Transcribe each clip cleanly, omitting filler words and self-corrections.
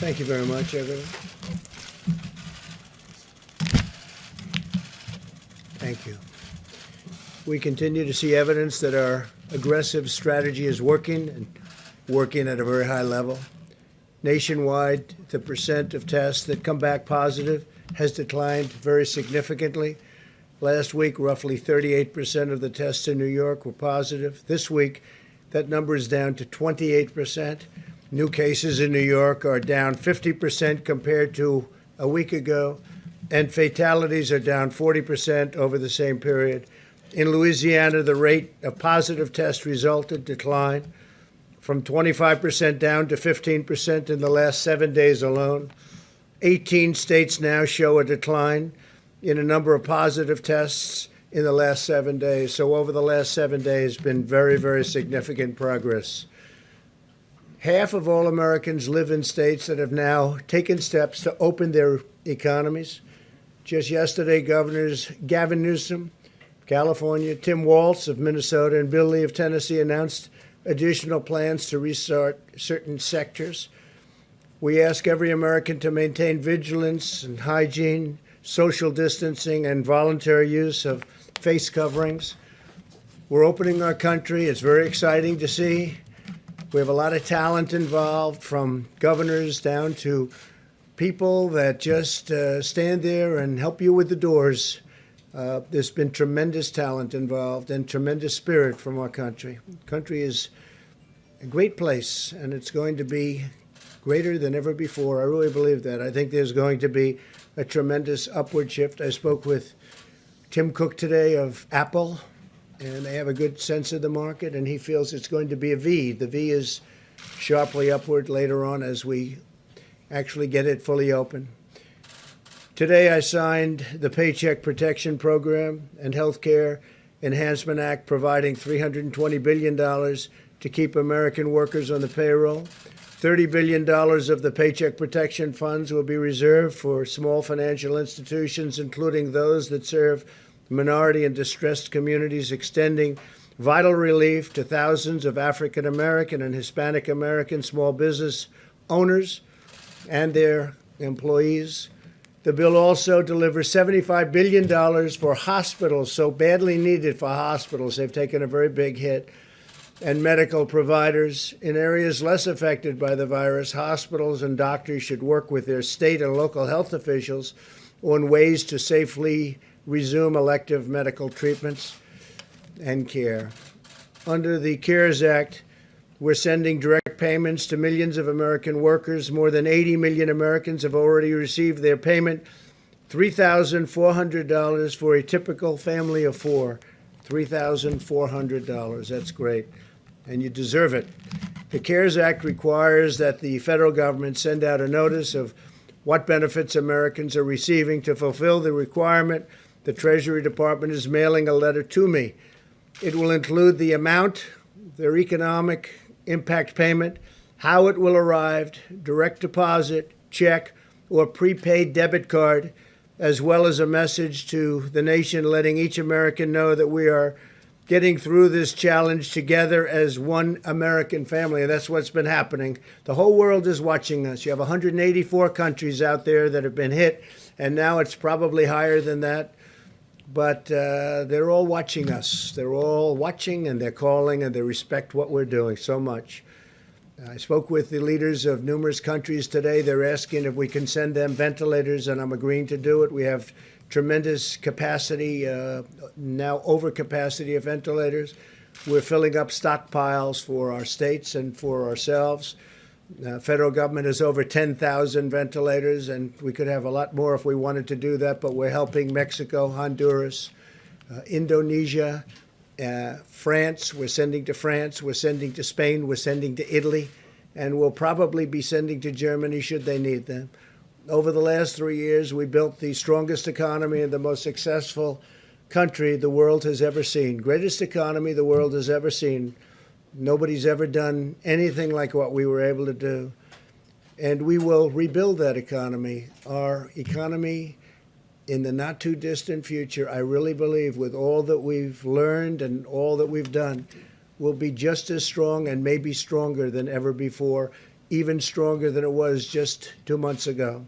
Thank you very much, everyone. Thank you. We continue to see evidence that our aggressive strategy is working and working at a very high level. Nationwide, the percent of tests that come back positive has declined very significantly. Last week, roughly 38% of the tests in New York were positive. This week, that number is down to 28%. New cases in New York are down 50% compared to a week ago, and fatalities are down 40% over the same period. In Louisiana, the rate of positive test result declined from 25% down to 15% in the last 7 days alone. 18 states now show a decline in a number of positive tests in the last 7 days. So over the last 7 days, been very, very significant progress. Half of all Americans live in states that have now taken steps to open their economies. Just yesterday, Governors Gavin Newsom, California, Tim Walz of Minnesota, and Bill Lee of Tennessee announced additional plans to restart certain sectors. We ask every American to maintain vigilance and hygiene, social distancing, and voluntary use of face coverings. We're opening our country. It's very exciting to see. We have a lot of talent involved, from governors down to people that just stand there and help you with the doors. There's been tremendous talent involved and tremendous spirit from our country. The country is a great place, and it's going to be greater than ever before. I really believe that. I think there's going to be a tremendous upward shift. I spoke with Tim Cook today of Apple, and they have a good sense of the market, and he feels it's going to be a V. The V is sharply upward later on as we actually get it fully open. Today, I signed the Paycheck Protection Program and Healthcare Enhancement Act, providing $320 billion to keep American workers on the payroll. $30 billion of the Paycheck Protection funds will be reserved for small financial institutions, including those that serve minority and distressed communities, extending vital relief to thousands of African American and Hispanic American small business owners and their employees. The bill also delivers $75 billion for hospitals, so badly needed for hospitals. They've taken a very big hit. And medical providers in areas less affected by the virus. Hospitals and doctors should work with their state and local health officials on ways to safely resume elective medical treatments and care. Under the CARES Act, we're sending direct payments to millions of American workers. More than 80 million Americans have already received their payment, $3,400 for a typical family of four. $3,400. That's great. And you deserve it. The CARES Act requires that the federal government send out a notice of what benefits Americans are receiving. To fulfill the requirement, the Treasury Department is mailing a letter to me. It will include the amount, their economic impact payment, how it will arrive, direct deposit, check, or prepaid debit card, as well as a message to the nation letting each American know that we are getting through this challenge together as one American family. And that's what's been happening. The whole world is watching us. You have 184 countries out there that have been hit, and now it's probably higher than that. But they're all watching us. They're all watching, and they're calling, and they respect what we're doing so much. I spoke with the leaders of numerous countries today. They're asking if we can send them ventilators, and I'm agreeing to do it. We have tremendous capacity, now overcapacity of ventilators. We're filling up stockpiles for our states and for ourselves. Federal government has over 10,000 ventilators, and we could have a lot more if we wanted to do that, but we're helping Mexico, Honduras, Indonesia, France. We're sending to France. We're sending to Spain. We're sending to Italy. And we'll probably be sending to Germany should they need them. Over the last 3 years, we built the strongest economy and the most successful country the world has ever seen. Greatest economy the world has ever seen. Nobody's ever done anything like what we were able to do. And we will rebuild that economy. Our economy in the not too distant future, I really believe, with all that we've learned and all that we've done, will be just as strong and maybe stronger than ever before. even stronger than it was just 2 months ago.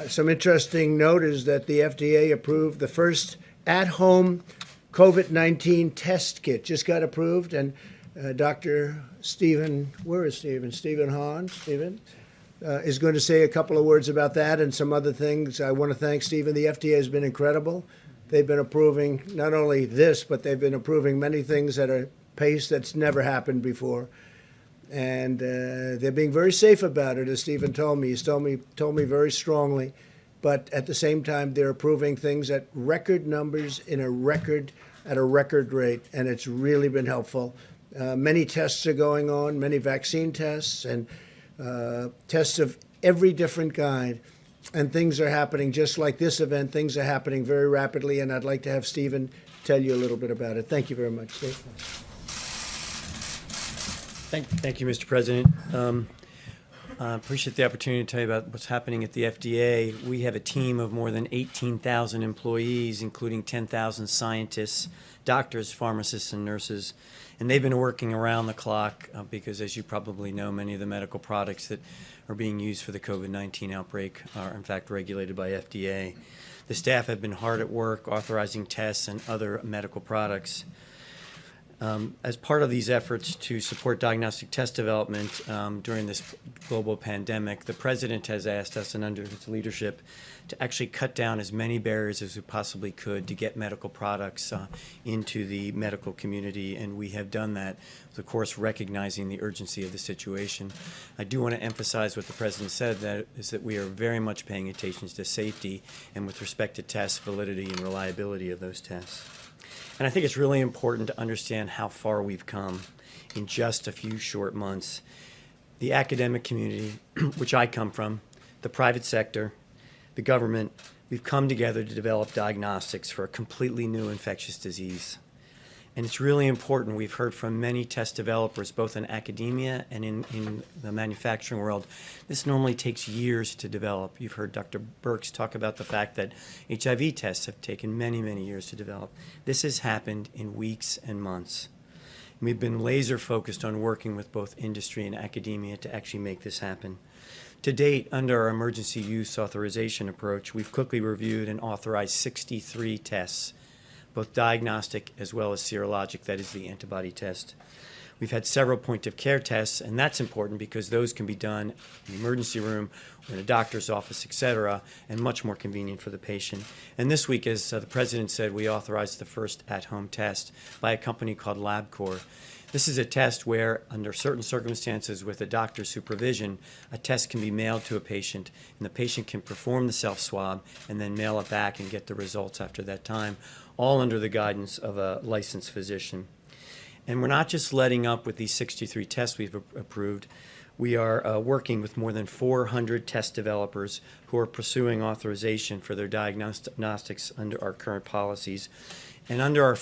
Some interesting note is that the FDA approved the first at-home COVID-19 test kit, just got approved, and Dr. Stephen, where is Stephen? Stephen Hahn, Stephen, is going to say a couple of words about that and some other things. I want to thank Stephen. The FDA has been incredible. They've been approving not only this, but they've been approving many things at a pace that's never happened before. And they're being very safe about it, as Stephen told me. He's told me very strongly. But at the same time, they're approving things at record numbers at a record rate, and it's really been helpful. Many tests are going on, many vaccine tests, and tests of every different kind. And things are happening, just like this event, things are happening very rapidly, and I'd like to have Stephen tell you a little bit about it. Thank you very much, Steve. Thank you, Mr. President. I appreciate the opportunity to tell you about what's happening at the FDA. We have a team of more than 18,000 employees, including 10,000 scientists, doctors, pharmacists, and nurses. And they've been working around the clock because, as you probably know, many of the medical products that are being used for the COVID-19 outbreak are, in fact, regulated by FDA. The staff have been hard at work authorizing tests and other medical products. As part of these efforts to support diagnostic test development during this global pandemic, the President has asked us, and under his leadership, to actually cut down as many barriers as we possibly could to get medical products into the medical community, and we have done that, of course, recognizing the urgency of the situation. I do want to emphasize what the President said, that is that we are very much paying attention to safety and with respect to test validity and reliability of those tests. And I think it's really important to understand how far we've come in just a few short months. The academic community, which I come from, the private sector, the government, we've come together to develop diagnostics for a completely new infectious disease. And it's really important. We've heard from many test developers, both in academia and in the manufacturing world. This normally takes years to develop. You've heard Dr. Birx talk about the fact that HIV tests have taken many, many years to develop. This has happened in weeks and months. We've been laser focused on working with both industry and academia to actually make this happen. To date, under our emergency use authorization approach, we've quickly reviewed and authorized 63 tests, both diagnostic as well as serologic, that is the antibody test. We've had several point-of-care tests, and that's important because those can be done in the emergency room or in a doctor's office, et cetera, and much more convenient for the patient. And this week, as the President said, we authorized the first at-home test by a company called LabCorp. This is a test where, under certain circumstances with a doctor's supervision, a test can be mailed to a patient, and the patient can perform the self-swab and then mail it back and get the results after that time, all under the guidance of a licensed physician. And we're not just letting up with these 63 tests we've approved. We are working with more than 400 test developers who are pursuing authorization for their diagnostics under our current policies. And under our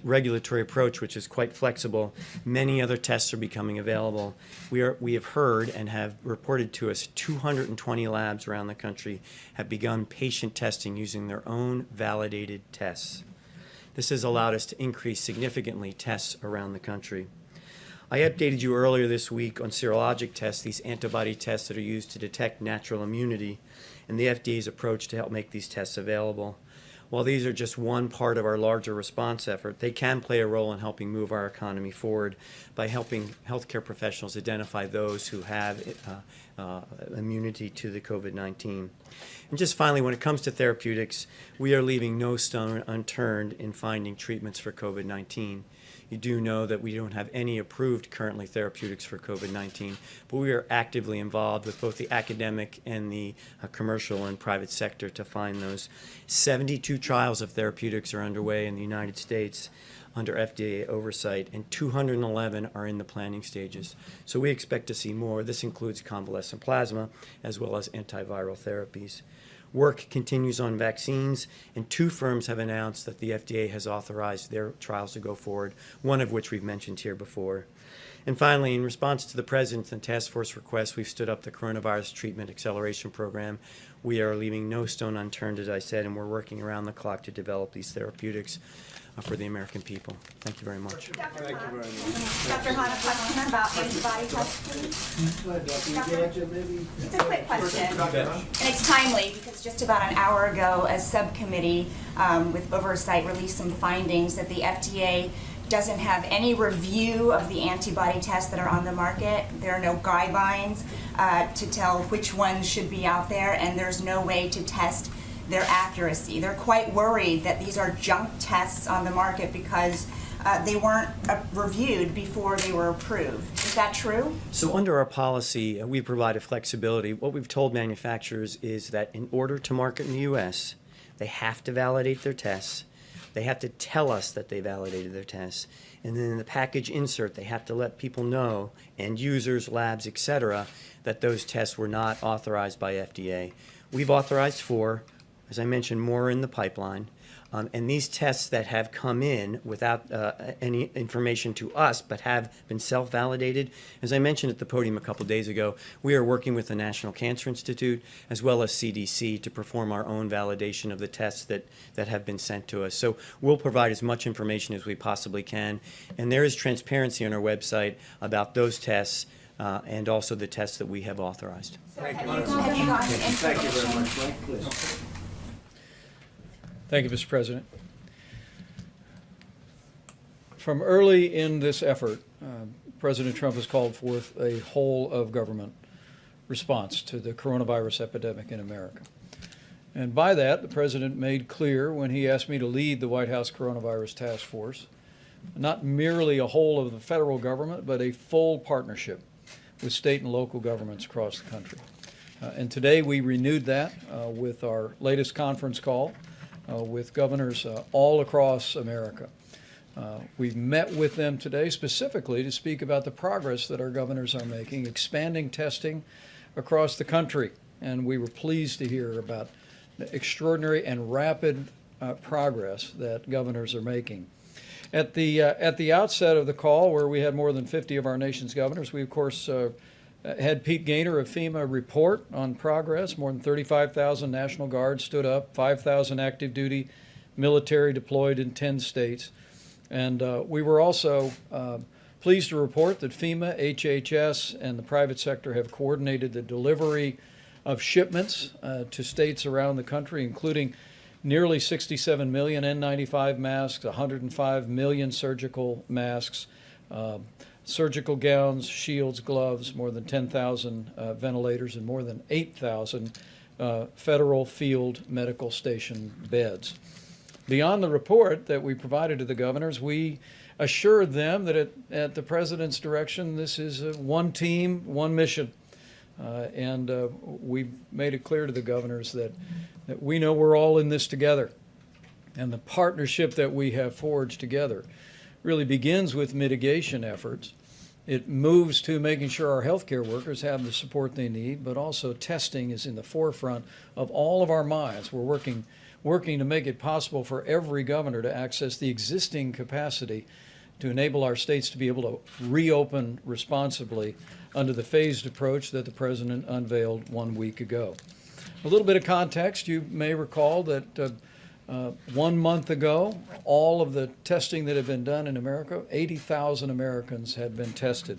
regulatory approach, which is quite flexible, many other tests are becoming available. We have heard and have reported to us 220 labs around the country have begun patient testing using their own validated tests. This has allowed us to increase significantly tests around the country. I updated you earlier this week on serologic tests, these antibody tests that are used to detect natural immunity, and the FDA's approach to help make these tests available. While these are just one part of our larger response effort, they can play a role in helping move our economy forward by helping healthcare professionals identify those who have immunity to the COVID-19. And just finally, when it comes to therapeutics, we are leaving no stone unturned in finding treatments for COVID-19. You do know that we don't have any approved currently therapeutics for COVID-19, but we are actively involved with both the academic and the commercial and private sector to find those. 72 trials of therapeutics are underway in the United States under FDA oversight, and 211 are in the planning stages. So we expect to see more. This includes convalescent plasma as well as antiviral therapies. Work continues on vaccines, and 2 firms have announced that the FDA has authorized their trials to go forward, one of which we've mentioned here before. And finally, in response to the President's and task force requests, we've stood up the Coronavirus Treatment Acceleration Program. We are leaving no stone unturned, as I said, and we're working around the clock to develop these therapeutics. for the American people. Thank you very much. Dr. Hahn, a question about antibody tests, please. It's a quick question, and it's timely because just about an hour ago, a subcommittee with oversight released some findings that the FDA doesn't have any review of the antibody tests that are on the market. There are no guidelines to tell which ones should be out there, and there's no way to test their accuracy. They're quite worried that these are junk tests on the market because they weren't reviewed before they were approved. Is that true? So under our policy, we provided flexibility. What we've told manufacturers is that in order to market in the U.S., they have to validate their tests. They have to tell us that they validated their tests. And then in the package insert, they have to let people know, and users, labs, et cetera, that those tests were not authorized by FDA. We've authorized 4. As I mentioned, more in the pipeline. And these tests that have come in without any information to us but have been self-validated, as I mentioned at the podium a couple days ago, we are working with the National Cancer Institute as well as CDC to perform our own validation of the tests that have been sent to us. So we'll provide as much information as we possibly can. And there is transparency on our website about those tests and also the tests that we have authorized. Have you gotten information? Thank you very much, Mike. Please. Thank you, Mr. President. From early in this effort, President Trump has called forth a whole of government response to the coronavirus epidemic in America. And by that, the President made clear when he asked me to lead the White House Coronavirus Task Force, not merely a whole of the federal government, but a full partnership with state and local governments across the country. And today we renewed that with our latest conference call with governors all across America. We've met with them today specifically to speak about the progress that our governors are making, expanding testing across the country. And we were pleased to hear about the extraordinary and rapid progress that governors are making. At the outset of the call, where we had more than 50 of our nation's governors, we, of course, had Pete Gaynor of FEMA report on progress. More than 35,000 National Guards stood up, 5,000 active duty military deployed in 10 states. And we were also pleased to report that FEMA, HHS, and the private sector have coordinated the delivery of shipments to states around the country, including nearly 67 million N95 masks, 105 million surgical masks, surgical gowns, shields, gloves, more than 10,000 ventilators, and more than 8,000 federal field medical station beds. Beyond the report that we provided to the governors, we assured them that at the President's direction, this is one team, one mission. And we made it clear to the governors that we know we're all in this together. And the partnership that we have forged together really begins with mitigation efforts. It moves to making sure our healthcare workers have the support they need, but also testing is in the forefront of all of our minds. We're working to make it possible for every governor to access the existing capacity to enable our states to be able to reopen responsibly under the phased approach that the President unveiled 1 week ago. A little bit of context, you may recall that 1 month ago, all of the testing that had been done in America, 80,000 Americans had been tested.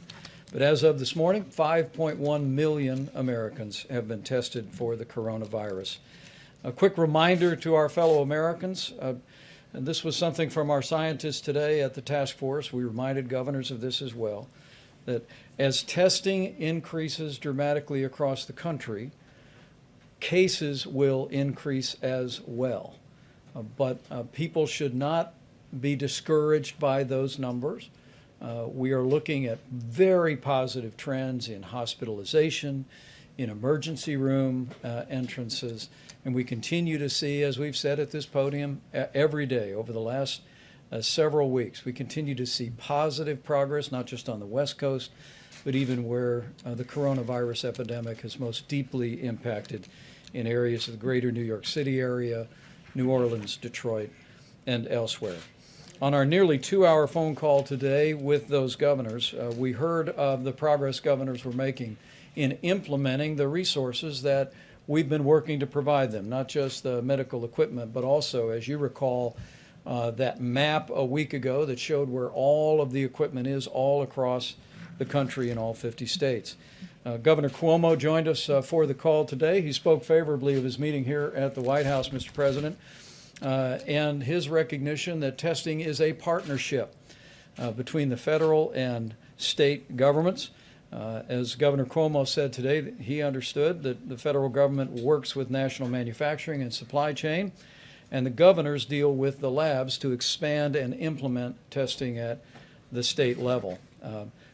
But as of this morning, 5.1 million Americans have been tested for the coronavirus. A quick reminder to our fellow Americans, and this was something from our scientists today at the task force, we reminded governors of this as well, that as testing increases dramatically across the country, cases will increase as well. But people should not be discouraged by those numbers. We are looking at very positive trends in hospitalization, in emergency room entrances, and we continue to see, as we've said at this podium every day over the last several weeks, we continue to see positive progress, not just on the West Coast, but even where the coronavirus epidemic has most deeply impacted in areas of the greater New York City area, New Orleans, Detroit, and elsewhere. On our nearly 2-hour phone call today with those governors, we heard of the progress governors were making in implementing the resources that we've been working to provide them, not just the medical equipment, but also, as you recall, that map a week ago that showed where all of the equipment is all across the country in all 50 states. Governor Cuomo joined us for the call today. He spoke favorably of his meeting here at the White House, Mr. President, and his recognition that testing is a partnership between the federal and state governments. As Governor Cuomo said today, he understood that the federal government works with national manufacturing and supply chain, and the governors deal with the labs to expand and implement testing at the state level.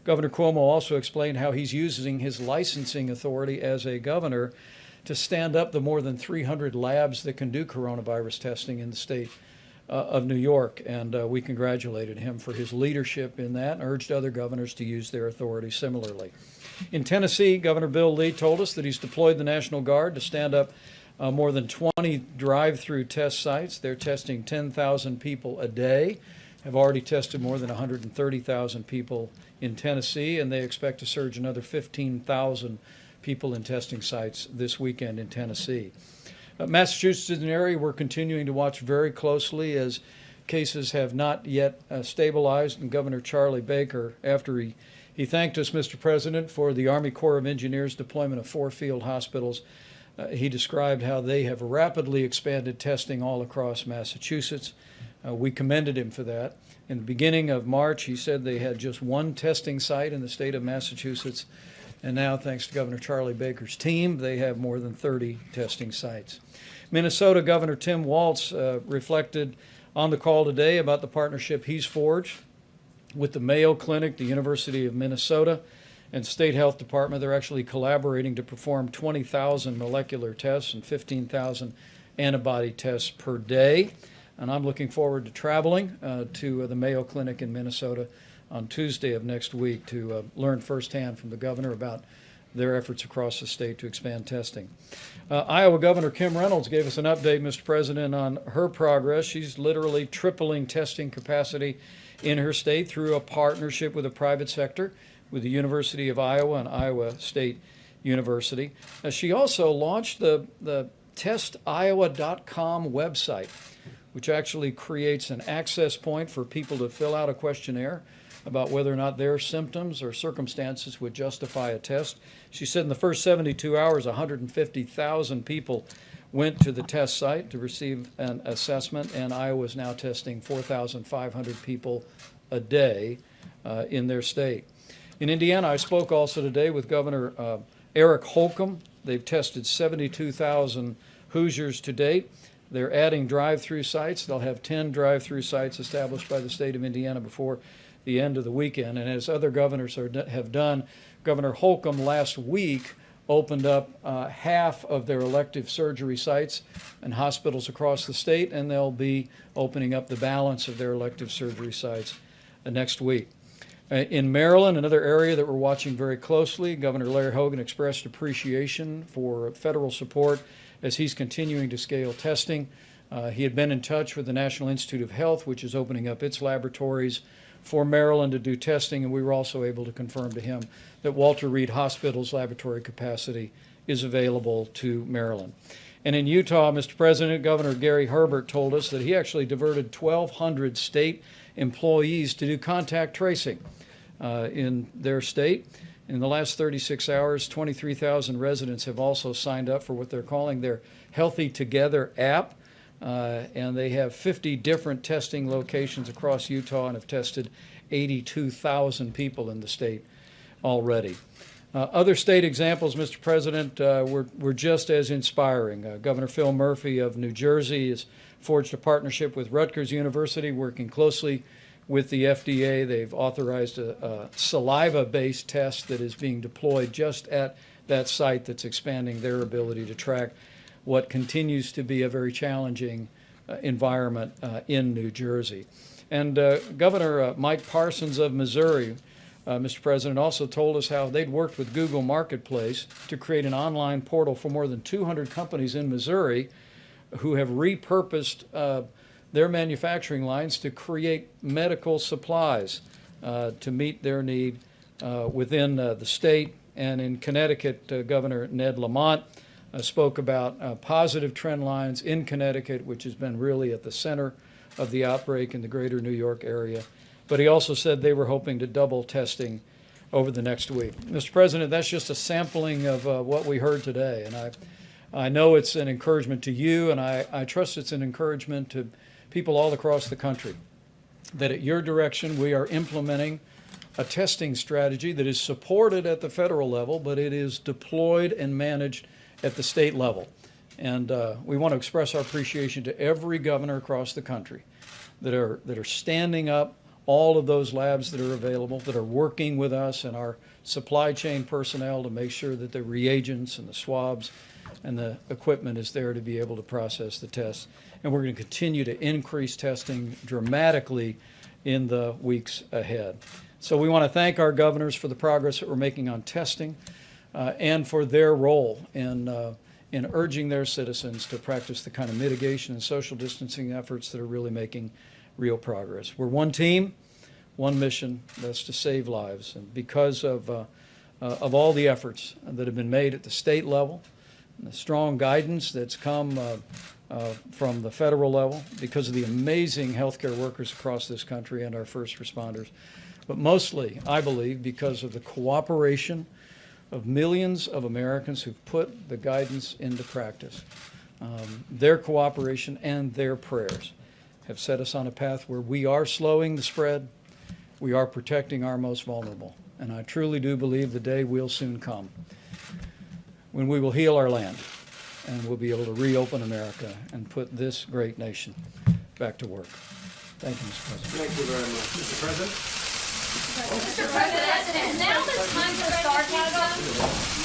Governor Cuomo also explained how he's using his licensing authority as a governor to stand up the more than 300 labs that can do coronavirus testing in the state of New York, and we congratulated him for his leadership in that and urged other governors to use their authority similarly. In Tennessee, Governor Bill Lee told us that he's deployed the National Guard to stand up more than 20 drive-through test sites. They're testing 10,000 people a day, have already tested more than 130,000 people in Tennessee, and they expect to surge another 15,000 people in testing sites this weekend in Tennessee. Massachusetts is an area we're continuing to watch very closely as cases have not yet stabilized, and Governor Charlie Baker, after he thanked us, Mr. President, for the Army Corps of Engineers deployment of 4 field hospitals, he described how they have rapidly expanded testing all across Massachusetts. We commended him for that. In the beginning of March, he said they had just 1 testing site in the state of Massachusetts, and now, thanks to Governor Charlie Baker's team, they have more than 30 testing sites. Minnesota Governor Tim Walz reflected on the call today about the partnership he's forged with the Mayo Clinic, the University of Minnesota, and State Health Department. They're actually collaborating to perform 20,000 molecular tests and 15,000 antibody tests per day. And I'm looking forward to traveling to the Mayo Clinic in Minnesota on Tuesday of next week to learn firsthand from the governor about their efforts across the state to expand testing. Iowa Governor Kim Reynolds gave us an update, Mr. President, on her progress. She's literally tripling testing capacity in her state through a partnership with the private sector, with the University of Iowa and Iowa State University. She also launched the testiowa.com website, which actually creates an access point for people to fill out a questionnaire about whether or not their symptoms or circumstances would justify a test. She said in the first 72 hours, 150,000 people went to the test site to receive an assessment, and Iowa is now testing 4,500 people a day in their state. In Indiana, I spoke also today with Governor Eric Holcomb. They've tested 72,000 Hoosiers to date. They're adding drive-through sites. They'll have 10 drive-through sites established by the state of Indiana before the end of the weekend. And as other governors have done, Governor Holcomb last week opened up half of their elective surgery sites and hospitals across the state, and they'll be opening up the balance of their elective surgery sites next week. In Maryland, another area that we're watching very closely, Governor Larry Hogan expressed appreciation for federal support as he's continuing to scale testing. He had been in touch with the National Institute of Health, which is opening up its laboratories for Maryland to do testing, and we were also able to confirm to him that Walter Reed Hospital's laboratory capacity is available to Maryland. And in Utah, Mr. President, Governor Gary Herbert told us that he actually diverted 1,200 state employees to do contact tracing in their state. In the last 36 hours, 23,000 residents have also signed up for what they're calling their Healthy Together app. And they have 50 different testing locations across Utah and have tested 82,000 people in the state already. Other state examples, Mr. President, were just as inspiring. Governor Phil Murphy of New Jersey has forged a partnership with Rutgers University, working closely with the FDA. They've authorized a saliva-based test that is being deployed just at that site that's expanding their ability to track what continues to be a very challenging environment in New Jersey. And Governor Mike Parsons of Missouri, Mr. President, also told us how they'd worked with Google Marketplace to create an online portal for more than 200 companies in Missouri who have repurposed their manufacturing lines to create medical supplies to meet their need within the state. And in Connecticut, Governor Ned Lamont spoke about positive trend lines in Connecticut, which has been really at the center of the outbreak in the greater New York area. But he also said they were hoping to double testing over the next week. Mr. President, that's just a sampling of what we heard today. And I know it's an encouragement to you, and I trust it's an encouragement to people all across the country, that at your direction we are implementing a testing strategy that is supported at the federal level, but it is deployed and managed at the state level. And we want to express our appreciation to every governor across the country that are standing up all of those labs that are available, that are working with us and our supply chain personnel to make sure that the reagents and the swabs and the equipment is there to be able to process the tests. And we're going to continue to increase testing dramatically in the weeks ahead. So we want to thank our governors for the progress that we're making on testing and for their role in urging their citizens to practice the kind of mitigation and social distancing efforts that are really making real progress. We're one team, one mission, that's to save lives. And because of all the efforts that have been made at the state level, and the strong guidance that's come from the federal level, because of the amazing healthcare workers across this country and our first responders, but mostly, I believe, because of the cooperation of millions of Americans who've put the guidance into practice. Their cooperation and their prayers have set us on a path where we are slowing the spread, we are protecting our most vulnerable. And I truly do believe the day will soon come when we will heal our land and we'll be able to reopen America and put this great nation back to work. Thank you, Mr. President. Thank you very much. Mr. President? Mr. President, now the time for sarcasm.